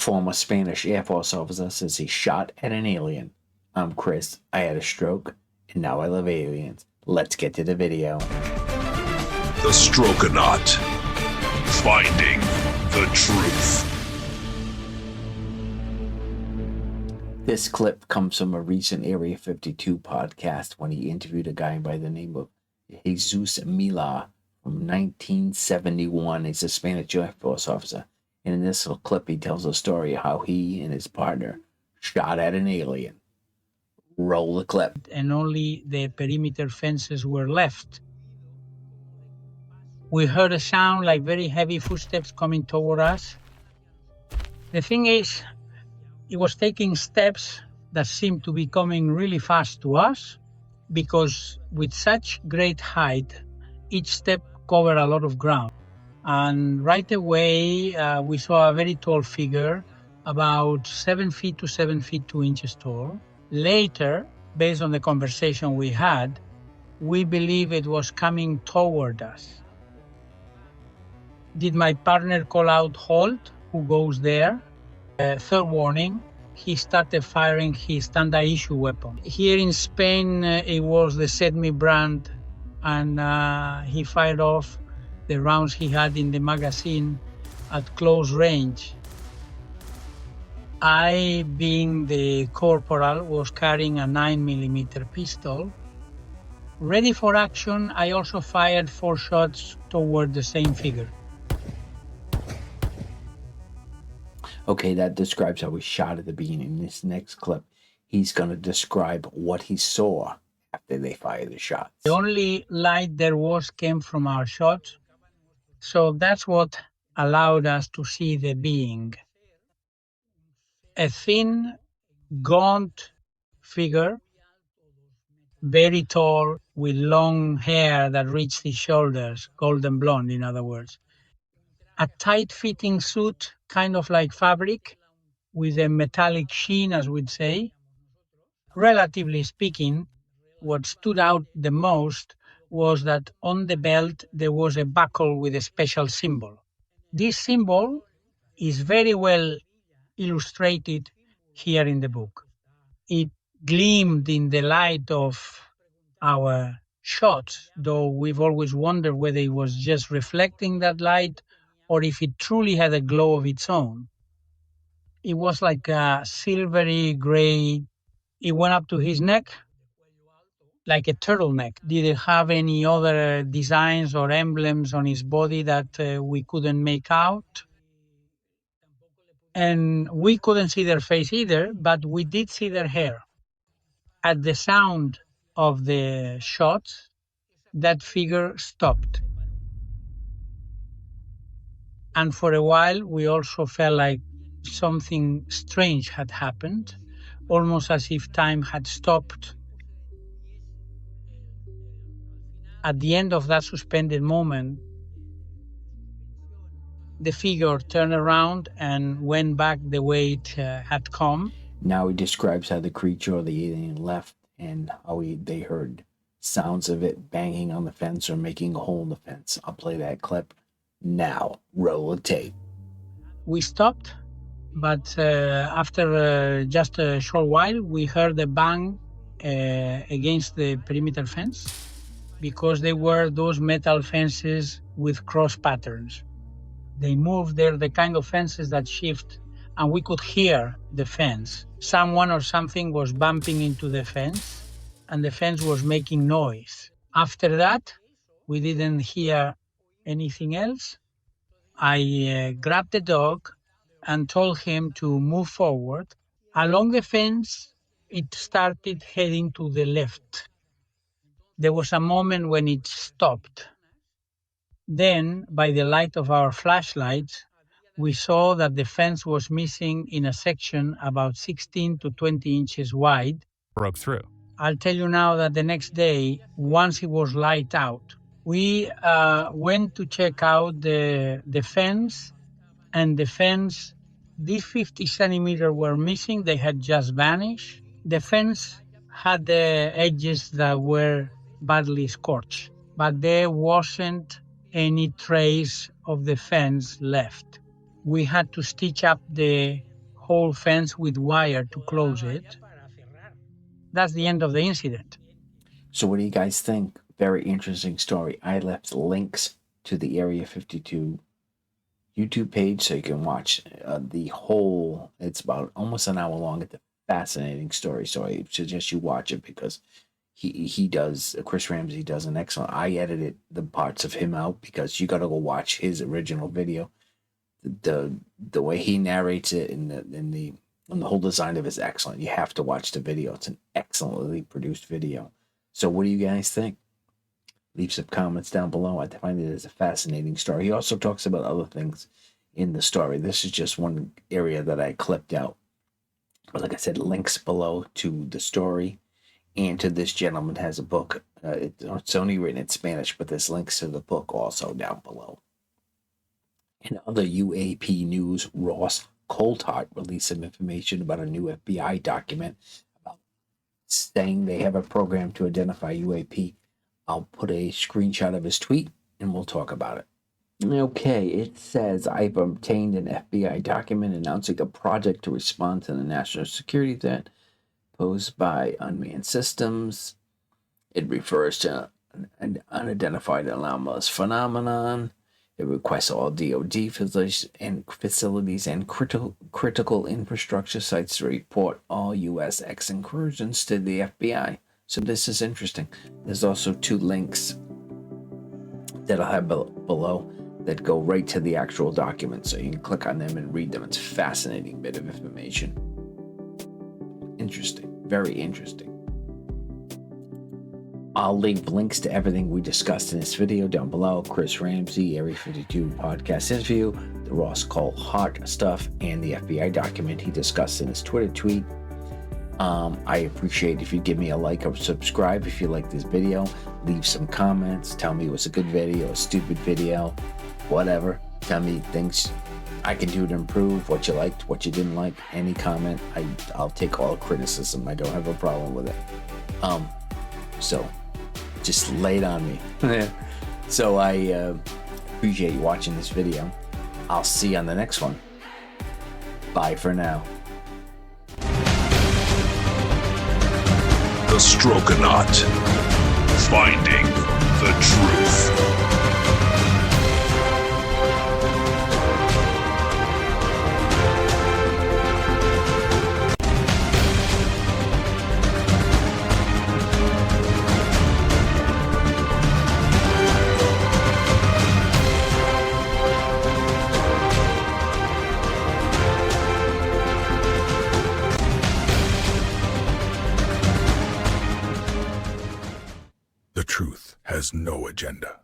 Former Spanish Air Force officer says he shot at an alien. I'm Chris. I had a stroke, and now I love aliens. Let's get to the video. The Strokeonaut. Finding the truth. This clip comes from a recent Area 52 podcast when he interviewed a guy by the name of Jofre Mila from 1971. He's a Spanish Air Force officer. And in this little clip, he tells a story of how he and his partner shot at an alien. Roll the clip. And only the perimeter fences were left. We heard a sound like very heavy footsteps coming toward us. The thing is, it was taking steps that seemed to be coming really fast to us, because with such great height, each step covered a lot of ground. And right away, we saw a very tall figure, about 7 feet to 7 feet 2 inches tall. Later, based on the conversation we had, we believe it was coming toward us. Did my partner call out halt? Who goes there? Third warning, he started firing his standard issue weapon. Here in Spain, it was the Sedmi brand, and he fired off the rounds he had in the magazine at close range. I, being the corporal, was carrying a 9mm pistol. Ready for action, I also fired 4 shots toward the same figure. Okay, that describes how he shot at the beginning. In this next clip, he's going to describe what he saw after they fired the shots. The only light there was came from our shots, so that's what allowed us to see the being. A thin, gaunt figure, very tall, with long hair that reached his shoulders, golden blonde, in other words. A tight-fitting suit, kind of like fabric, with a metallic sheen, as we'd say. Relatively speaking, what stood out the most was that on the belt there was a buckle with a special symbol. This symbol is very well illustrated here in the book. It gleamed in the light of our shots, though we've always wondered whether it was just reflecting that light or if it truly had a glow of its own. It was like a silvery gray. It went up to his neck like a turtleneck. Did it have any other designs or emblems on his body that we couldn't make out? And we couldn't see their face either, but we did see their hair. At the sound of the shots, that figure stopped. And for a while, we also felt like something strange had happened, almost as if time had stopped. At the end of that suspended moment, the figure turned around and went back the way it had come. Now he describes how the creature or the alien left and how they heard sounds of it banging on the fence or making a hole in the fence. I'll play that clip now. Roll the tape. We stopped, but after just a short while, we heard a bang against the perimeter fence, because they were those metal fences with cross patterns. They moved. They're the kind of fences that shift, and we could hear the fence. Someone or something was bumping into the fence, and the fence was making noise. After that, we didn't hear anything else. I grabbed the dog and told him to move forward. Along the fence, it started heading to the left. There was a moment when it stopped. Then, by the light of our flashlights, we saw that the fence was missing in a section about 16 to 20 inches wide. Broke through. I'll tell you now that the next day, once it was light out, we went to check out the fence, and the fence, these 50 centimeters were missing. They had just vanished. The fence had the edges that were badly scorched, but there wasn't any trace of the fence left. We had to stitch up the whole fence with wire to close it. That's the end of the incident. So what do you guys think? Very interesting story. I left links to the Area 52 YouTube page so you can watch the whole, it's about almost an hour long. It's a fascinating story. So I suggest you watch it because he does, Chris Ramsey does an excellent, I edited the parts of him out because you got to go watch his original video. The way he narrates it and the whole design of it is excellent. You have to watch the video. It's an excellently produced video. So what do you guys think? Leave some comments down below. I find it as a fascinating story. He also talks about other things in the story. This is just one area that I clipped out. But like I said, links below to the story and to this gentleman has a book. It's only written in Spanish, but there's links to the book also down below. In other UAP news, Ross Coulthart released some information about a new FBI document about saying they have a program to identify UAP. I'll put a screenshot of his tweet and we'll talk about it. Okay, it says, I've obtained an FBI document announcing a project to respond to the national security threat posed by unmanned systems. It refers to an unidentified anomalous phenomenon. It requests all DoD facilities and critical infrastructure sites to report all USX incursions to the FBI. So this is interesting. There's also 2 links that I'll have below that go right to the actual document. So you can click on them and read them. It's a fascinating bit of information. Interesting. Very interesting. I'll leave links to everything we discussed in this video down below. Chris Ramsey, Area 52 podcast interview, the Ross Coulthart stuff, and the FBI document he discussed in his Twitter tweet. I appreciate if you give me a like or subscribe if you like this video. Leave some comments. Tell me it was a good video, a stupid video, whatever. Tell me things I can do to improve, what you liked, what you didn't like. Any comment, I'll take all criticism. I don't have a problem with it. So just lay it on me. So I appreciate you watching this video. I'll see you on the next one. Bye for now. The Strokeonaut. Finding the truth. The truth has no agenda.